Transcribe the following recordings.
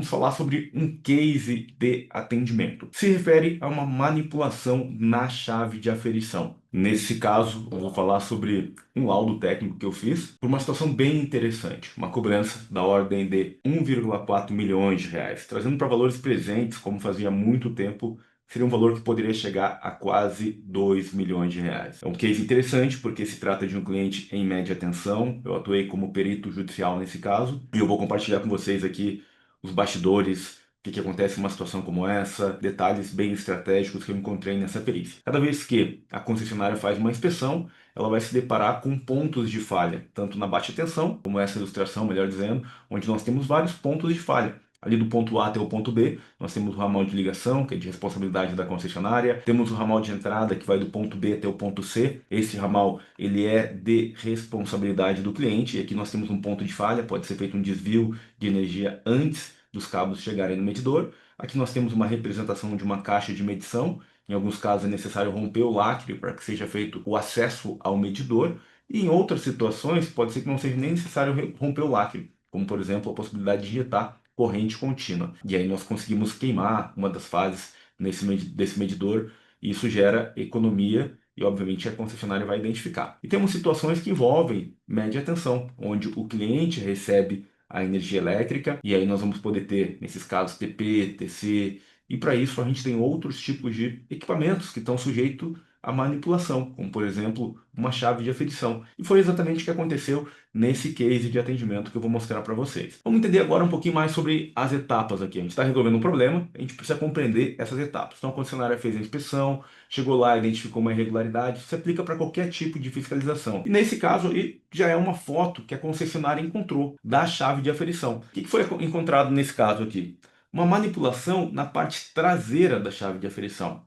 vamos falar sobre um case de atendimento. Se refere a uma manipulação na chave de aferição. Nesse caso, eu vou falar sobre um laudo técnico que eu fiz por uma situação bem interessante. Uma cobrança da ordem de 1,4 milhões de reais, trazendo para valores presentes, como fazia muito tempo, seria um valor que poderia chegar a quase 2 milhões de reais. É um case interessante porque se trata de um cliente em média tensão. Eu atuei como perito judicial nesse caso e eu vou compartilhar com vocês aqui os bastidores, o que acontece em uma situação como essa, detalhes bem estratégicos que eu encontrei nessa perícia. Cada vez que a concessionária faz uma inspeção, ela vai se deparar com pontos de falha, tanto na baixa tensão, como essa ilustração, melhor dizendo, onde nós temos vários pontos de falha. Ali do ponto A até o ponto B, nós temos o ramal de ligação, que é de responsabilidade da concessionária. Temos o ramal de entrada, que vai do ponto B até o ponto C. Esse ramal, ele é de responsabilidade do cliente. E aqui nós temos um ponto de falha, pode ser feito um desvio de energia antes dos cabos chegarem no medidor. Aqui nós temos uma representação de uma caixa de medição. Em alguns casos é necessário romper o lacre para que seja feito o acesso ao medidor. E em outras situações, pode ser que não seja nem necessário romper o lacre, como por exemplo a possibilidade de injetar corrente contínua. E aí nós conseguimos queimar uma das fases desse medidor e isso gera economia e obviamente a concessionária vai identificar. E temos situações que envolvem média tensão, onde o cliente recebe a energia elétrica e aí nós vamos poder ter, nesses casos, TP, TC, e para isso a gente tem outros tipos de equipamentos que estão sujeitos à manipulação, como por exemplo uma chave de aferição. E foi exatamente o que aconteceu nesse case de atendimento que eu vou mostrar para vocês. Vamos entender agora um pouquinho mais sobre as etapas aqui. A gente está resolvendo um problema, a gente precisa compreender essas etapas. Então a concessionária fez a inspeção, chegou lá, identificou uma irregularidade, isso se aplica para qualquer tipo de fiscalização. E nesse caso aí já é uma foto que a concessionária encontrou da chave de aferição. O que foi encontrado nesse caso aqui? Uma manipulação na parte traseira da chave de aferição.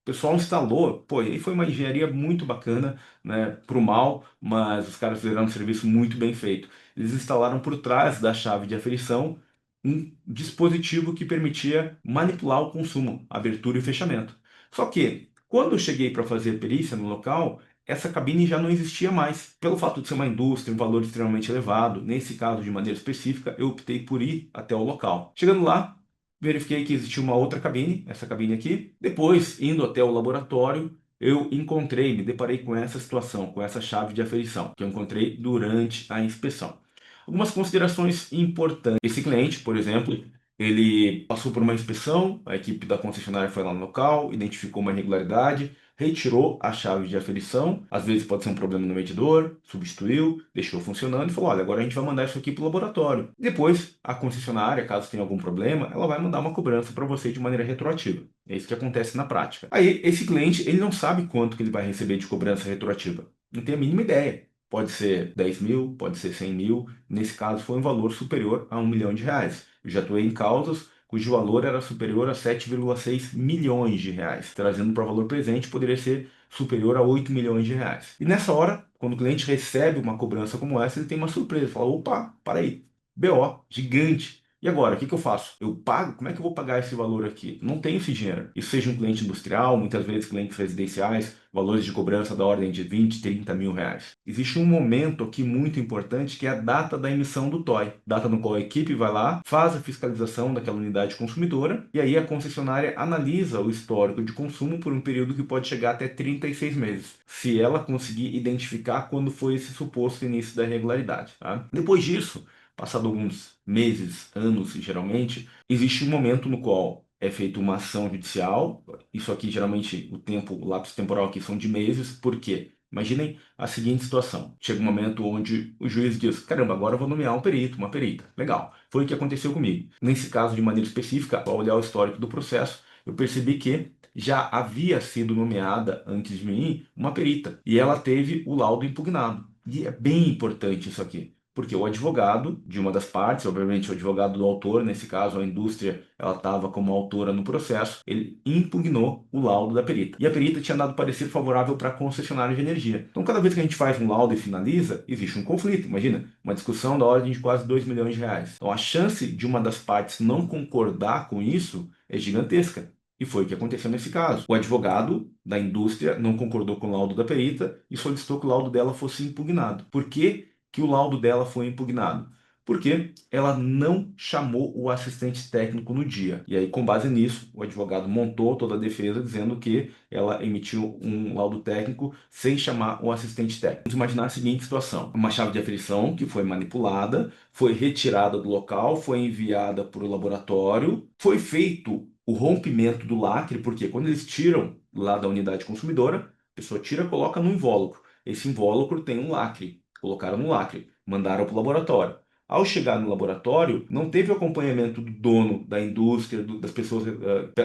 O pessoal instalou, pô, e aí foi uma engenharia muito bacana, né, pro mal, mas os caras fizeram um serviço muito bem feito. Eles instalaram por trás da chave de aferição um dispositivo que permitia manipular o consumo, abertura e fechamento. Só que, quando eu cheguei para fazer a perícia no local, essa cabine já não existia mais. Pelo fato de ser uma indústria, um valor extremamente elevado, nesse caso de maneira específica, eu optei por ir até o local. Chegando lá, verifiquei que existia uma outra cabine, essa cabine aqui. Depois, indo até o laboratório, eu encontrei, me deparei com essa situação, com essa chave de aferição, que eu encontrei durante a inspeção. Algumas considerações importantes. Esse cliente, por exemplo, ele passou por uma inspeção, a equipe da concessionária foi lá no local, identificou uma irregularidade, retirou a chave de aferição, às vezes pode ser um problema no medidor, substituiu, deixou funcionando e falou, olha, agora a gente vai mandar isso aqui para o laboratório. Depois, a concessionária, caso tenha algum problema, ela vai mandar uma cobrança para você de maneira retroativa. É isso que acontece na prática. Aí, esse cliente, ele não sabe quanto que ele vai receber de cobrança retroativa. Não tem a mínima ideia. Pode ser 10 mil, pode ser 100 mil. Nesse caso, foi um valor superior a 1 milhão de reais. Eu já atuei em causas cujo valor era superior a 7,6 milhões de reais. Trazendo para o valor presente, poderia ser superior a 8 milhões de reais. E nessa hora, quando o cliente recebe uma cobrança como essa, ele tem uma surpresa. Fala, opa, para aí, BO, gigante. E agora, o que eu faço? Eu pago? Como é que eu vou pagar esse valor aqui? Não tenho esse dinheiro. Isso seja um cliente industrial, muitas vezes clientes residenciais, valores de cobrança da ordem de 20, 30 mil reais. Existe um momento aqui muito importante que é a data da emissão do TOI. Data no qual a equipe vai lá, faz a fiscalização daquela unidade consumidora e aí a concessionária analisa o histórico de consumo por um período que pode chegar até 36 meses. Se ela conseguir identificar quando foi esse suposto início da irregularidade. Tá? Depois disso, passado alguns meses, anos geralmente, existe um momento no qual é feita uma ação judicial. Isso aqui geralmente o lápis temporal aqui são de meses. Por quê? Imaginem a seguinte situação. Chega um momento onde o juiz diz, caramba, agora eu vou nomear um perito, uma perita. Legal. Foi o que aconteceu comigo. Nesse caso, de maneira específica, ao olhar o histórico do processo, eu percebi que já havia sido nomeada, antes de mim, uma perita. E ela teve o laudo impugnado. E é bem importante isso aqui. Porque o advogado de uma das partes, obviamente o advogado do autor, nesse caso a indústria, ela estava como autora no processo, ele impugnou o laudo da perita. E a perita tinha dado parecer favorável para a concessionária de energia. Então cada vez que a gente faz um laudo e finaliza, existe um conflito. Imagina, uma discussão da ordem de quase 2 milhões de reais. Então a chance de uma das partes não concordar com isso é gigantesca. E foi o que aconteceu nesse caso. O advogado da indústria não concordou com o laudo da perita e solicitou que o laudo dela fosse impugnado. Por quê que o laudo dela foi impugnado? porque ela não chamou o assistente técnico no dia. E aí, com base nisso, o advogado montou toda a defesa dizendo que ela emitiu um laudo técnico sem chamar o assistente técnico. Vamos imaginar a seguinte situação: uma chave de aferição que foi manipulada, foi retirada do local, foi enviada para o laboratório, foi feito o rompimento do lacre, porque quando eles tiram lá da unidade consumidora, a pessoa tira, coloca no invólucro. Esse invólucro tem um lacre. Colocaram no lacre, mandaram para o laboratório. Ao chegar no laboratório, não teve o acompanhamento do dono da indústria, das pessoas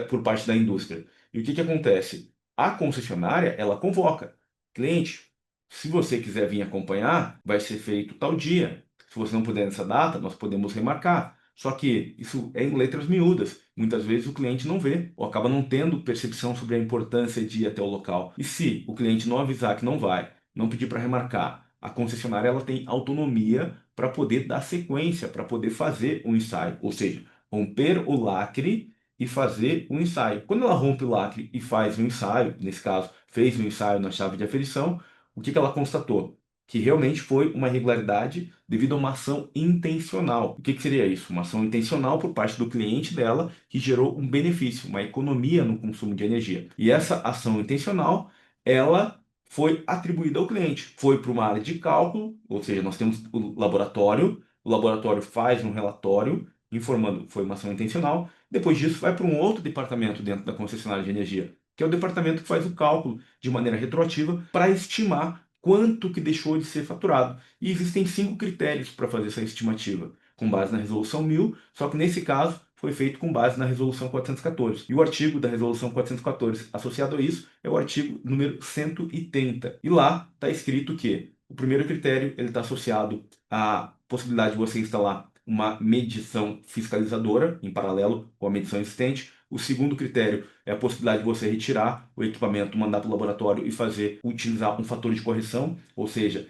por parte da indústria. E o que que acontece? A concessionária, ela convoca: cliente, se você quiser vir acompanhar, vai ser feito tal dia. Se você não puder nessa data, nós podemos remarcar. Só que isso é em letras miúdas. Muitas vezes o cliente não vê ou acaba não tendo percepção sobre a importância de ir até o local. E se o cliente não avisar que não vai, não pedir para remarcar, a concessionária ela tem autonomia para poder dar sequência, para poder fazer um ensaio, ou seja, romper o lacre e fazer um ensaio. Quando ela rompe o lacre e faz um ensaio, nesse caso, fez um ensaio na chave de aferição, o que que ela constatou? Que realmente foi uma irregularidade devido a uma ação intencional. O que que seria isso? Uma ação intencional por parte do cliente dela que gerou um benefício, uma economia no consumo de energia. E essa ação intencional, ela foi atribuída ao cliente. Foi para uma área de cálculo, ou seja, nós temos o laboratório faz um relatório informando que foi uma ação intencional. Depois disso, vai para um outro departamento dentro da concessionária de energia, que é o departamento que faz o cálculo de maneira retroativa para estimar quanto que deixou de ser faturado. E existem 5 critérios para fazer essa estimativa, com base na resolução 1000, só que nesse caso foi feito com base na resolução 414. E o artigo da resolução 414 associado a isso é o artigo número 130. E lá está escrito que o primeiro critério ele está associado à possibilidade de você instalar uma medição fiscalizadora em paralelo com a medição existente. O segundo critério é a possibilidade de você retirar o equipamento, mandar para o laboratório e utilizar um fator de correção, ou seja,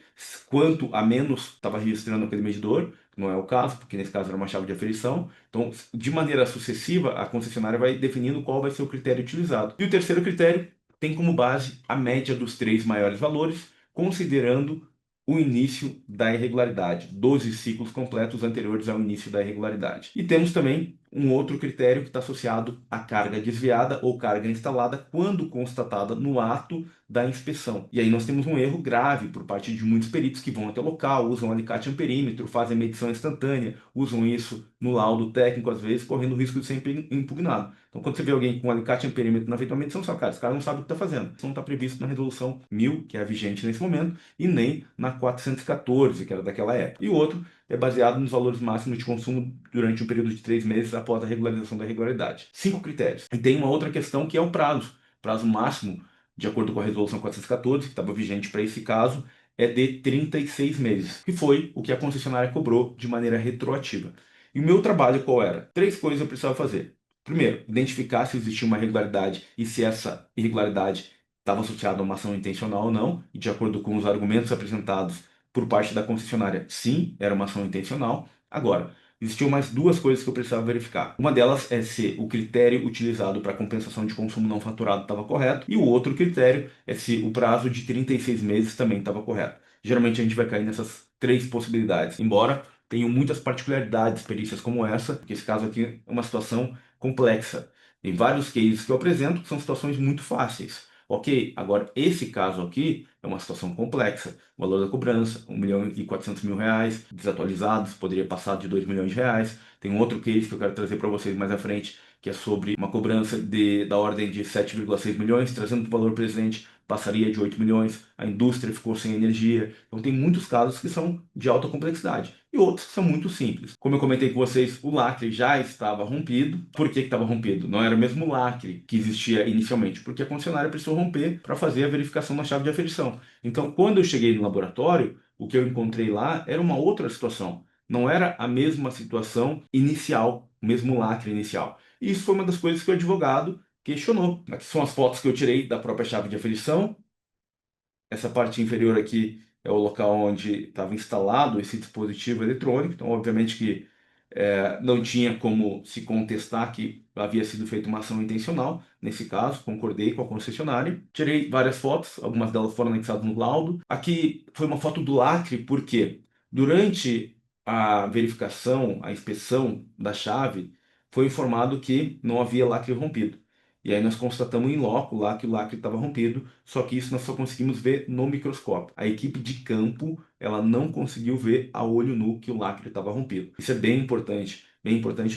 quanto a menos estava registrando aquele medidor. Não é o caso, porque nesse caso era uma chave de aferição. Então, de maneira sucessiva, a concessionária vai definindo qual vai ser o critério utilizado. E o terceiro critério tem como base a média dos 3 maiores valores, considerando o início da irregularidade, 12 ciclos completos anteriores ao início da irregularidade. E temos também um outro critério que está associado à carga desviada ou carga instalada quando constatada no ato da inspeção. E aí nós temos um erro grave por parte de muitos peritos que vão até o local, usam alicate amperímetro, fazem medição instantânea, usam isso no laudo técnico, às vezes, correndo o risco de ser impugnado. Então, quando você vê alguém com alicate amperímetro na feita uma medição, você fala: cara, esse cara não sabe o que está fazendo. Isso não está previsto na resolução 1000, que é a vigente nesse momento, e nem na 414, que era daquela época. E o outro é baseado nos valores máximos de consumo durante um período de 3 meses após a regularização da irregularidade. 5 critérios. E tem uma outra questão que é o prazo. Prazo máximo, de acordo com a resolução 414, que estava vigente para esse caso, é de 36 meses, que foi o que a concessionária cobrou de maneira retroativa. E o meu trabalho qual era? 3 coisas eu precisava fazer. Primeiro, identificar se existia uma irregularidade e se essa irregularidade estava associada a uma ação intencional ou não, e de acordo com os argumentos apresentados por parte da concessionária, sim, era uma ação intencional. Agora, existiam mais 2 coisas que eu precisava verificar. Uma delas é se o critério utilizado para compensação de consumo não faturado estava correto, e o outro critério é se o prazo de 36 meses também estava correto. Geralmente a gente vai cair nessas 3 possibilidades, embora tenham muitas particularidades, perícias como essa, porque esse caso aqui é uma situação complexa. Tem vários cases que eu apresento que são situações muito fáceis. Ok, agora esse caso aqui é uma situação complexa. O valor da cobrança, 1.400.000 reais, desatualizados, poderia passar de 2 milhões de reais. Tem um outro case que eu quero trazer para vocês mais à frente, que é sobre uma cobrança da ordem de 7,6 milhões, trazendo para o valor presente, passaria de 8 milhões, a indústria ficou sem energia. Então tem muitos casos que são de alta complexidade e outros que são muito simples. Como eu comentei com vocês, o lacre já estava rompido. Por que estava rompido? Não era o mesmo lacre que existia inicialmente, porque a concessionária precisou romper para fazer a verificação na chave de aferição. Então, quando eu cheguei no laboratório, o que eu encontrei lá era uma outra situação. Não era a mesma situação inicial, o mesmo lacre inicial. E isso foi uma das coisas que o advogado questionou. Aqui são as fotos que eu tirei da própria chave de aferição. Essa parte inferior aqui é o local onde estava instalado esse dispositivo eletrônico. Então, obviamente que não tinha como se contestar que havia sido feita uma ação intencional. Nesse caso, concordei com a concessionária. Tirei várias fotos, algumas delas foram anexadas no laudo. Aqui foi uma foto do lacre, porque durante a verificação, a inspeção da chave, foi informado que não havia lacre rompido. E aí nós constatamos em loco lá que o lacre estava rompido, só que isso nós só conseguimos ver no microscópio. A equipe de campo, ela não conseguiu ver a olho nu que o lacre estava rompido. Isso é bem importante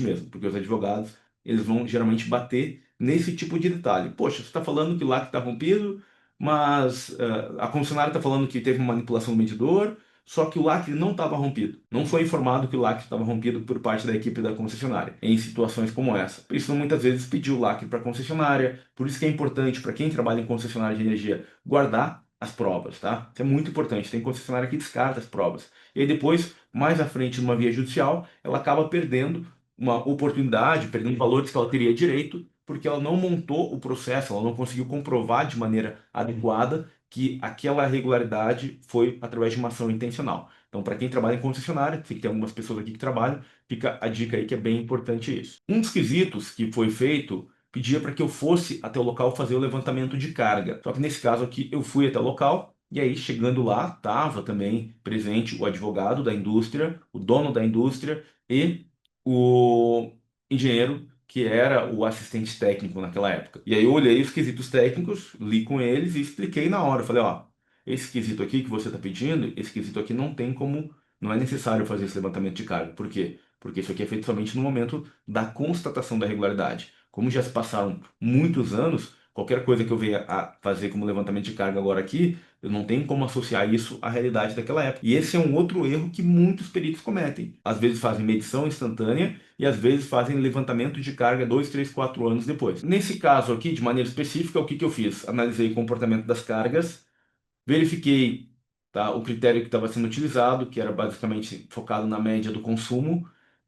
mesmo, porque os advogados, eles vão geralmente bater nesse tipo de detalhe. Poxa, você está falando que o lacre está rompido, mas a concessionária está falando que teve uma manipulação do medidor, só que o lacre não estava rompido. Não foi informado que o lacre estava rompido por parte da equipe da concessionária, em situações como essa. Por isso, muitas vezes, pediu o lacre para a concessionária. Por isso que é importante, para quem trabalha em concessionária de energia, guardar as provas, tá? Isso é muito importante. Tem concessionária que descarta as provas. E aí depois, mais à frente, numa via judicial, ela acaba perdendo uma oportunidade, perdendo valores que ela teria direito, porque ela não montou o processo, ela não conseguiu comprovar de maneira adequada que aquela irregularidade foi através de uma ação intencional. Então, para quem trabalha em concessionária, sei que tem algumas pessoas aqui que trabalham, fica a dica aí que é bem importante isso. Um dos quesitos que foi feito pedia para que eu fosse até o local fazer o levantamento de carga. Só que nesse caso aqui eu fui até o local e aí chegando lá estava também presente o advogado da indústria, o dono da indústria e o engenheiro que era o assistente técnico naquela época. E aí eu olhei os quesitos técnicos, li com eles e expliquei na hora. Eu falei, ó, esse quesito aqui que você está pedindo, esse quesito aqui não tem como, não é necessário fazer esse levantamento de carga. Por quê? Porque isso aqui é feito somente no momento da constatação da regularidade. Como já se passaram muitos anos, qualquer coisa que eu venha a fazer como levantamento de carga agora aqui, eu não tenho como associar isso à realidade daquela época. E esse é um outro erro que muitos peritos cometem. Às vezes fazem medição instantânea e às vezes fazem levantamento de carga 2, 3, 4 anos depois. Nesse caso aqui, de maneira específica, o que que eu fiz? Analisei o comportamento das cargas, verifiquei, tá, o critério que estava sendo utilizado, que era basicamente focado na média do consumo,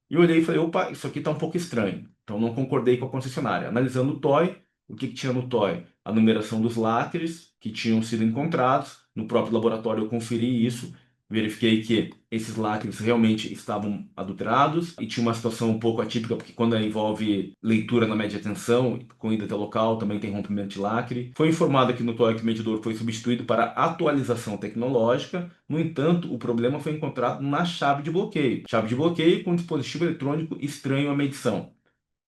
e olhei e falei, opa, isso aqui está um pouco estranho. Então não concordei com a concessionária. Analisando o TOI, o que que tinha no TOI? A numeração dos lacres que tinham sido encontrados. No próprio laboratório eu conferi isso, verifiquei que esses lacres realmente estavam adulterados e tinha uma situação um pouco atípica, porque quando envolve leitura na média tensão, com ida até local, também tem rompimento de lacre. Foi informado que no TOI que o medidor foi substituído para atualização tecnológica. No entanto, o problema foi encontrado na chave de bloqueio. Chave de bloqueio com dispositivo eletrônico estranho à medição.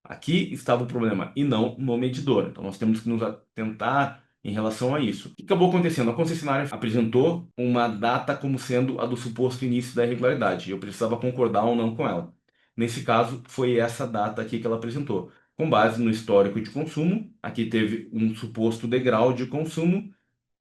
Aqui estava o problema e não no medidor. Então nós temos que nos atentar em relação a isso. O que acabou acontecendo? A concessionária apresentou uma data como sendo a do suposto início da irregularidade. Eu precisava concordar ou não com ela. Nesse caso, foi essa data aqui que ela apresentou. Com base no histórico de consumo, aqui teve um suposto degrau de consumo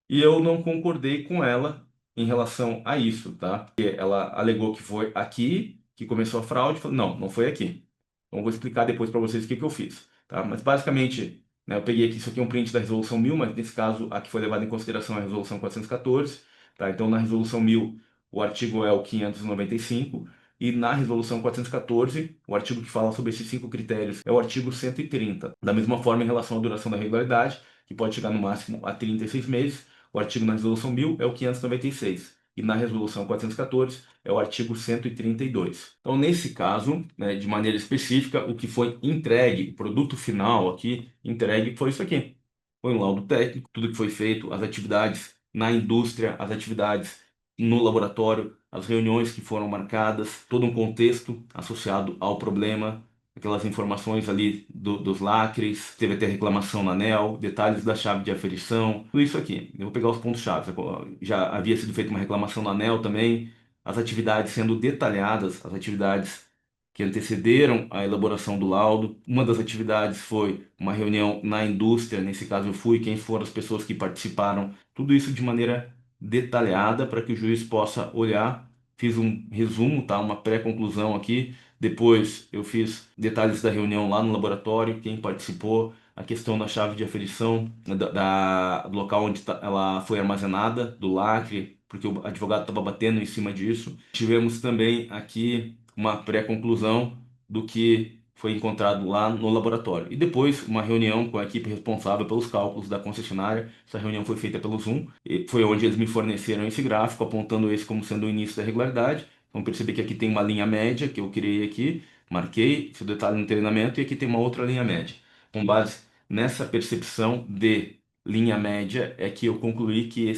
e eu não concordei com ela em relação a isso, tá? Porque ela alegou que foi aqui que começou a fraude. Falei, não, não foi aqui. Então, eu vou explicar depois para vocês o que que eu fiz, tá? Mas basicamente, né, eu peguei aqui, isso aqui é um print da resolução 1000, mas nesse caso, a que foi levada em consideração é a resolução 414, tá? Então, na resolução 1000, o artigo é o 595, e na resolução 414, o artigo que fala sobre esses 5 critérios é o artigo 130. Da mesma forma, em relação à duração da regularidade, que pode chegar no máximo a 36 meses, o artigo na resolução 1000 é o 596. E na resolução 414 é o artigo 132. Então, nesse caso, né, de maneira específica, o que foi entregue, o produto final aqui entregue foi isso aqui. Foi um laudo técnico, tudo que foi feito, as atividades na indústria, as atividades no laboratório, as reuniões que foram marcadas, todo um contexto associado ao problema, aquelas informações ali dos lacres, teve até reclamação na ANEEL, detalhes da chave de aferição, tudo isso aqui. Eu vou pegar os pontos-chave. Já havia sido feita uma reclamação na ANEEL também, as atividades sendo detalhadas, as atividades que antecederam a elaboração do laudo. Uma das atividades foi uma reunião na indústria, nesse caso eu fui, quem foram as pessoas que participaram, tudo isso de maneira detalhada para que o juiz possa olhar. Fiz um resumo, tá? Uma pré-conclusão aqui. Depois eu fiz detalhes da reunião lá no laboratório, quem participou, a questão da chave de aferição, do local onde ela foi armazenada, do lacre, porque o advogado estava batendo em cima disso. Tivemos também aqui uma pré-conclusão do que foi encontrado lá no laboratório. E depois uma reunião com a equipe responsável pelos cálculos da concessionária. Essa reunião foi feita pelo Zoom, e foi onde eles me forneceram esse gráfico, apontando esse como sendo o início da regularidade. Vamos perceber que aqui tem uma linha média que eu criei aqui, marquei esse detalhe no treinamento, e aqui tem uma outra linha média. Com base nessa percepção de linha média é que eu concluí que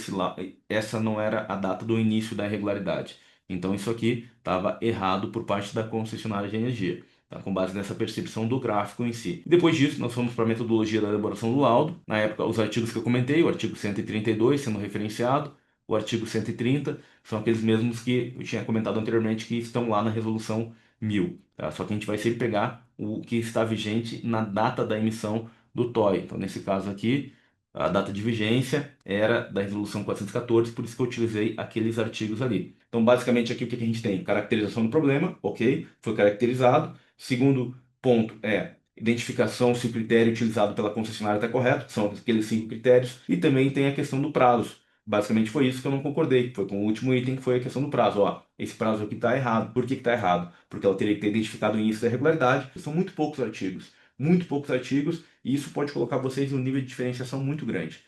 essa não era a data do início da irregularidade. Então isso aqui estava errado por parte da concessionária de energia, tá? Com base nessa percepção do gráfico em si. Depois disso, nós fomos para a metodologia da elaboração do laudo. Na época, os artigos que eu comentei, o artigo 132 sendo referenciado, o artigo 130 são aqueles mesmos que eu tinha comentado anteriormente que estão lá na resolução 1000, tá? Só que a gente vai sempre pegar o que está vigente na data da emissão do TOI. Então, nesse caso aqui, a data de vigência era da resolução 414, por isso que eu utilizei aqueles artigos ali. Então, basicamente, aqui o que a gente tem? Caracterização do problema, ok, foi caracterizado. Segundo ponto é identificação se o critério utilizado pela concessionária está correto, são aqueles 5 critérios. E também tem a questão do prazo. Basicamente foi isso que eu não concordei, foi com o último item, que foi a questão do prazo. Ó, esse prazo aqui está errado. Por que está errado? Porque ela teria que ter identificado o início da irregularidade. São muito poucos artigos, e isso pode colocar vocês em um nível de diferenciação muito grande.